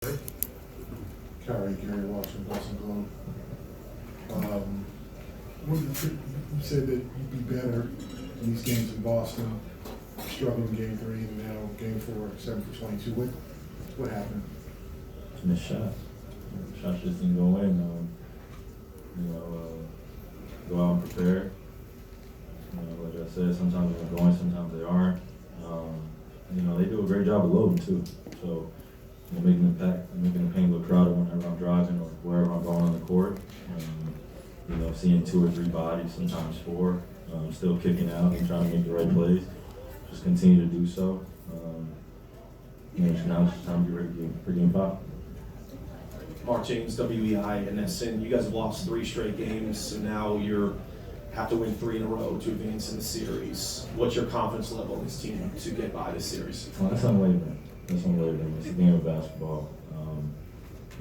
Kyrie watching Boston Globe. You said that you'd be better in these games in Boston. Struggled in Game 3 and now Game 4, 7 for 22. What happened? Missed shots. Shots just didn't go in. Go out and prepare. Like I said, sometimes they're going, sometimes they aren't. They do a great job of loading too. So, making the paint look crowded whenever I'm driving or wherever I'm going on the court. Seeing 2 or 3 bodies, sometimes 4, still kicking out and trying to make the right plays. Just continue to do so. Now it's just time to get ready for Game 5. Mark James, WEI, and Essen. You guys have lost 3 straight games, so now you have to win 3 in a row to advance in the series. What's your confidence level in this team to get by this series? Well, that's unwavering. It's a game of basketball.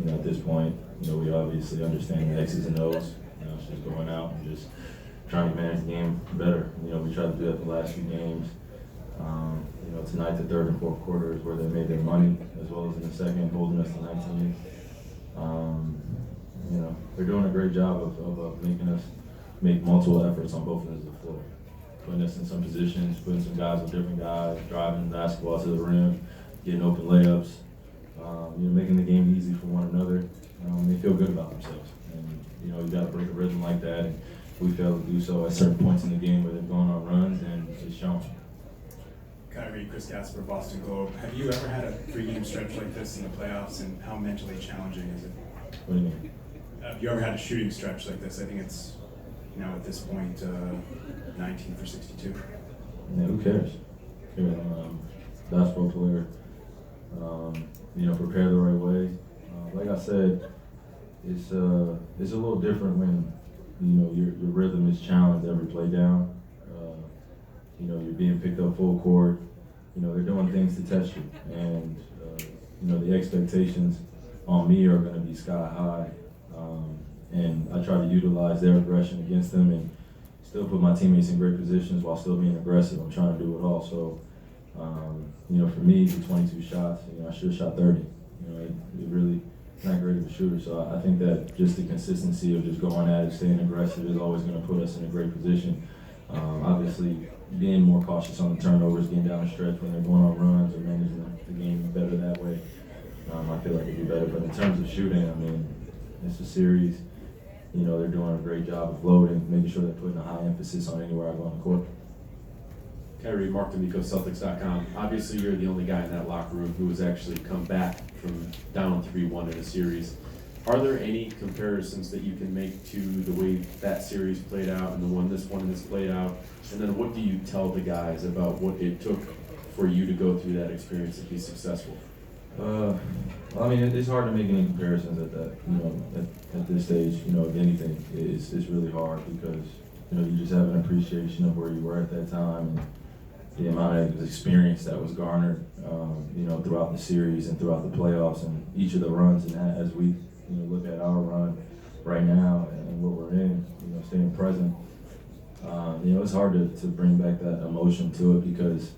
At this point, we obviously understand the X's and O's. It's just going out and just trying to manage the game better. We tried to do that the last few games. Tonight the third and fourth quarters where they made their money, as well as in the second, holding us to 19. They're doing a great job of making us make multiple efforts on both ends of the floor, putting us in some positions, putting some guys with different guys, driving the basketball to the rim, getting open layups, making the game easy for one another. They feel good about themselves, and you got to break a rhythm like that. And we fail to do so at certain points in the game where they're going on runs, and it's shown. Kyrie, Chris Gasper, Boston Globe. Have you ever had a 3-game stretch like this in the playoffs, and how mentally challenging is it? What do you mean? Have you ever had a shooting stretch like this? I think it's, at this point, 19 for 62. Yeah, who cares? Basketball player, prepare the right way. Like I said, it's a little different when your rhythm is challenged every play down. You're being picked up full court. They're doing things to test you, and the expectations on me are going to be sky high. And I try to utilize their aggression against them and still put my teammates in great positions while still being aggressive. I'm trying to do it all. So, for me, the 22 shots, I should have shot 30. It really not great of a shooter. So I think that just the consistency of just going at it, staying aggressive is always going to put us in a great position. Obviously, being more cautious on the turnovers, getting down the stretch when they're going on runs or managing the game better that way. I feel like it'd be better. But in terms of shooting, it's a series. They're doing a great job of loading, making sure they're putting a high emphasis on anywhere I go on the court. Kyrie, Mark D'Amico, Celtics.com. Obviously, you're the only guy in that locker room who has actually come back from down 3-1 in a series. Are there any comparisons that you can make to the way that series played out and this one has played out? And then what do you tell the guys about what it took for you to go through that experience and be successful? It's hard to make any comparisons at that, at this stage, of anything. It's really hard because, you just have an appreciation of where you were at that time and the amount of experience that was garnered, throughout the series and throughout the playoffs and each of the runs. And that, as we, look at our run right now and what we're in, staying present, it's hard to bring back that emotion to it because,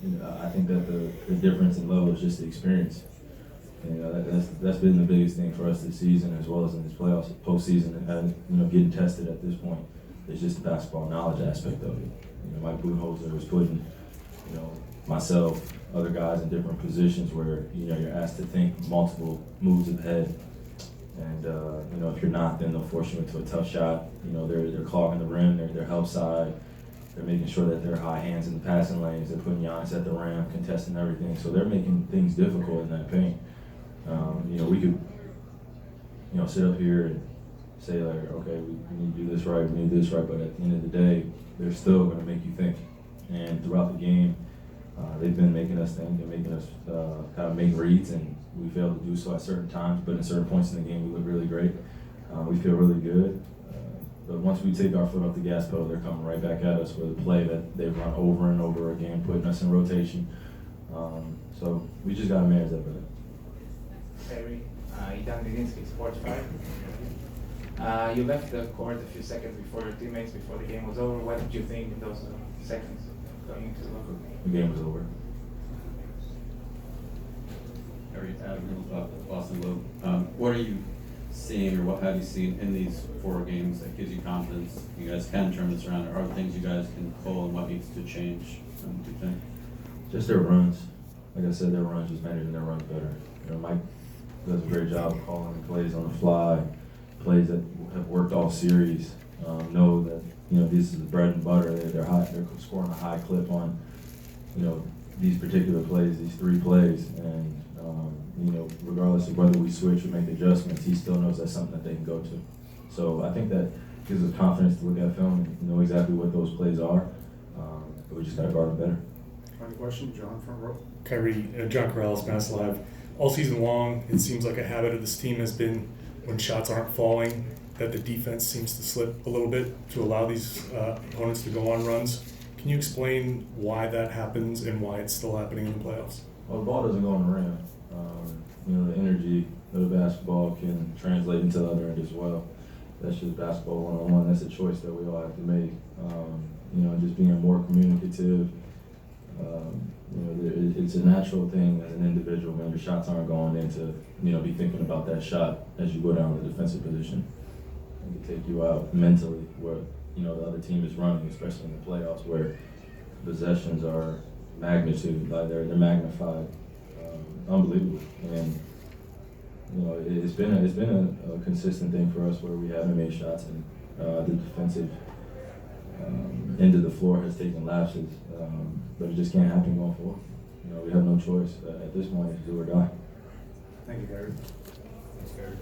I think that the difference in level is just the experience. That's been the biggest thing for us this season, as well as in this playoffs, postseason, and getting tested at this point. It's just the basketball knowledge aspect of it. Mike Budenholzer was putting, myself, other guys in different positions where you're asked to think multiple moves ahead. And if you're not, then they'll force you into a tough shot. They're clogging the rim, they're help side. They're making sure that they're high hands in the passing lanes. They're putting Giannis at the rim, contesting everything. So they're making things difficult in that paint. We could, sit up here and say like, okay, we need to do this right, we need to do this right. But at the end of the day, they're still going to make you think. And throughout the game, they've been making us think and making us kind of make reads, and we fail to do so at certain times. But at certain points in the game, we look really great. We feel really good. But once we take our foot off the gas pedal, they're coming right back at us with a play that they've run over and over again, putting us in rotation. So we just got to manage that better. Kyrie, Itan Glinski, Sports 5. You left the court a few seconds before your teammates, before the game was over. What did you think in those seconds going into the locker room? The game was over. Kyrie Irving, Boston Globe. What are you seeing, or what have you seen in these 4 games that gives you confidence you guys can turn this around? Or are there things you guys can pull, and what needs to change, do you think? Just their runs. Like I said, their runs just matter than their runs better. You know, Mike does a great job of calling plays on the fly, plays that have worked all series. Know that, you know, this is the bread and butter. They're scoring a high clip on, you know, these particular plays, these 3 plays, and you know, regardless of whether we switch or make adjustments, he still knows that's something that they can go to. So I think that gives us confidence to look at film and know exactly what those plays are. But we just got to guard them better. Final question, John, front row. Kyrie, John Corrales, Mass Live. All season long, it seems like a habit of this team has been when shots aren't falling, that the defense seems to slip a little bit to allow these opponents to go on runs. Can you explain why that happens and why it's still happening in the playoffs? Well, the ball doesn't go on the rim. You know, the energy of the basketball can translate into the other end as well. That's just basketball one-on-one. That's a choice that we all have to make. You know, just being more communicative. You know, it's a natural thing as an individual when your shots aren't going in to, you know, be thinking about that shot as you go down the defensive position. It can take you out mentally where, you know, the other team is running, especially in the playoffs where possessions are magnitude, like they're magnified, unbelievable. And you know, it's been a consistent thing for us where we haven't made shots, and the defensive end of the floor has taken lapses, but it just can't happen going forward. You know, we have no choice at this point to do or die. Thank you, Kyrie. Thanks, Kyrie.